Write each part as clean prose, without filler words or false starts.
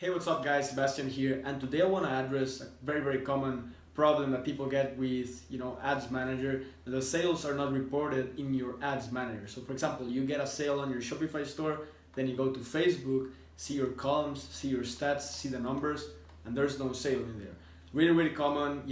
Hey, what's up guys, Sebastian here, and today I want to address a very common problem that people get with, ads manager. The sales are not reported in your ads manager. So for example, you get a sale on your Shopify store, then you go to Facebook, see your columns, see your stats, see the numbers, and there's no sale in there. Really common,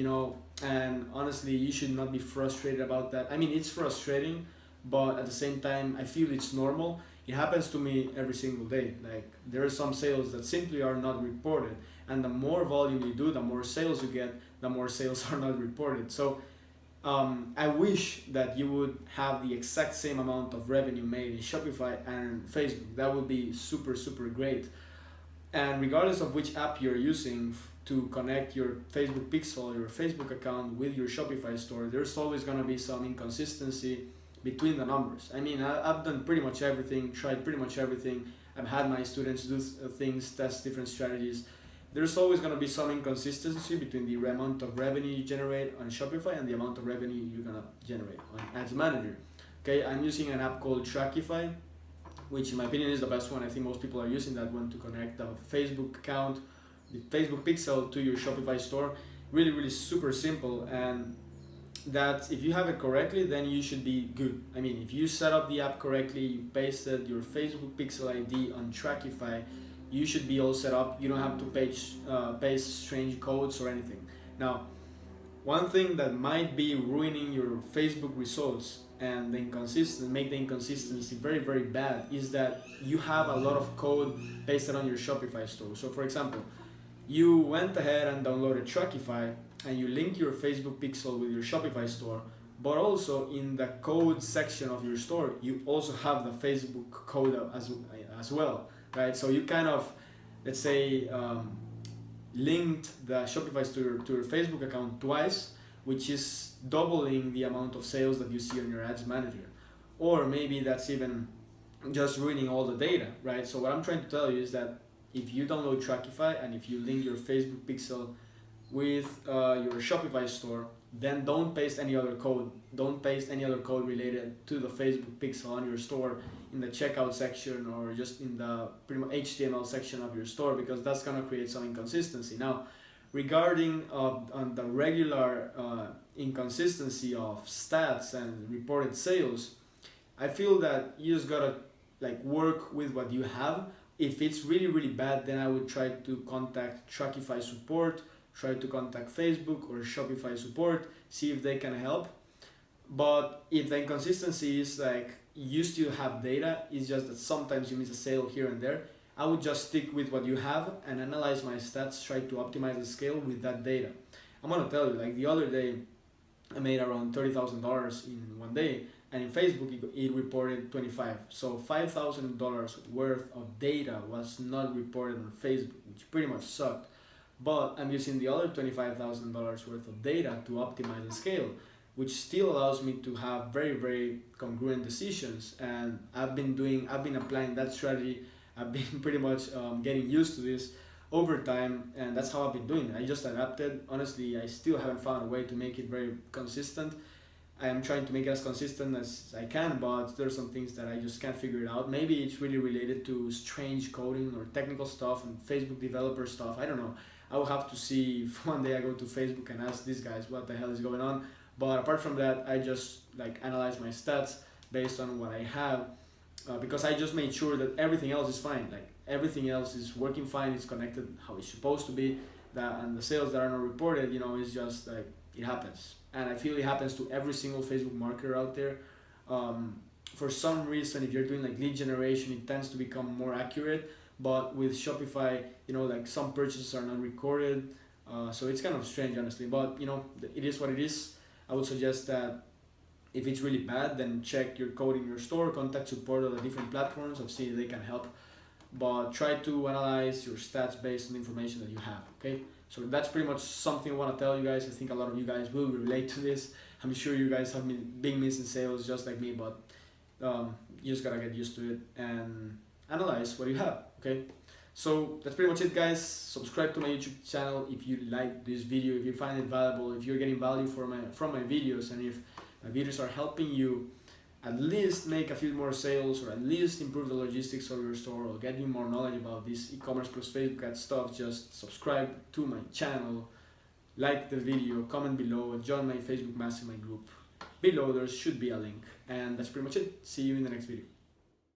and honestly, you should not be frustrated about that. I mean, it's frustrating, but at the same time, I feel it's normal. It happens to me every single day. Like, there are some sales that simply are not reported, and the more volume you do, the more sales you get, the more sales are not reported. So I wish that you would have the exact same amount of revenue made in Shopify and Facebook. That would be super great. And regardless of which app you're using to connect your Facebook pixel, your Facebook account with your Shopify store, there's always going to be some inconsistency between the numbers. I mean, I've done pretty much everything, tried pretty much everything. I've had my students do things, test different strategies. There's always going to be some inconsistency between the amount of revenue you generate on Shopify and the amount of revenue you're going to generate on Ads Manager. Okay, I'm using an app called Trackify, which in my opinion is the best one. I think most people are using that one to connect the Facebook account, the Facebook pixel to your Shopify store. Really super simple, and that if you have it correctly, then you should be good. I mean, if you set up the app correctly, you pasted your Facebook pixel ID on Trackify, you should be all set up. You don't have to paste strange codes or anything. Now, one thing that might be ruining your Facebook results and make the inconsistency very bad is that you have a lot of code pasted on your Shopify store. So for example, you went ahead and downloaded Trackify and you link your Facebook pixel with your Shopify store, but also in the code section of your store, you also have the Facebook code as well, right? So you kind of, let's say, linked the Shopify store to your Facebook account twice, which is doubling the amount of sales that you see on your ads manager. Or maybe that's even just ruining all the data, right? So what I'm trying to tell you is that if you download Trackify and if you link your Facebook pixel with your Shopify store, then don't paste any other code. Don't paste any other code related to the Facebook pixel on your store in the checkout section or just in the pretty much HTML section of your store, because that's gonna create some inconsistency. Now, regarding on the regular inconsistency of stats and reported sales, I feel that you just gotta work with what you have. If it's really bad, then I would try to contact Trackify support, try to contact Facebook or Shopify support, see if they can help. But if the inconsistency is you still have data, it's just that sometimes you miss a sale here and there, I would just stick with what you have and analyze my stats, try to optimize the scale with that data. I'm gonna tell you, the other day I made around $30,000 in one day, and in Facebook it reported 25. So $5,000 worth of data was not reported on Facebook, which pretty much sucked. But I'm using the other $25,000 worth of data to optimize the scale, which still allows me to have very congruent decisions. And I've been applying that strategy. I've been pretty much getting used to this over time, and that's how I've been doing it. I just adapted. Honestly, I still haven't found a way to make it very consistent. I am trying to make it as consistent as I can, but there's some things that I just can't figure it out. Maybe it's really related to strange coding or technical stuff and Facebook developer stuff. I don't know. I will have to see if one day I go to Facebook and ask these guys what the hell is going on. But apart from that, I just analyze my stats based on what I have, because I just made sure that everything else is fine. Everything else is working fine, it's connected how it's supposed to be. And the sales that are not reported, it's just it happens. And I feel it happens to every single Facebook marketer out there. For some reason, if you're doing lead generation, it tends to become more accurate. But with Shopify, some purchases are not recorded. So it's kind of strange, honestly. But, it is what it is. I would suggest that if it's really bad, then check your code in your store, contact support on the different platforms and see if they can help. But try to analyze your stats based on the information that you have, okay? So that's pretty much something I want to tell you guys. I think a lot of you guys will relate to this. I'm sure you guys have been missing sales just like me, but you just gotta get used to it and analyze what you have, okay? So that's pretty much it, guys. Subscribe to my YouTube channel if you like this video, if you find it valuable, if you're getting value from my videos, and if my videos are helping you at least make a few more sales, or at least improve the logistics of your store, or get you more knowledge about this e-commerce plus Facebook ad stuff, just subscribe to my channel, like the video, comment below, join my Facebook mastermind group. Below there should be a link. And that's pretty much it. See you in the next video.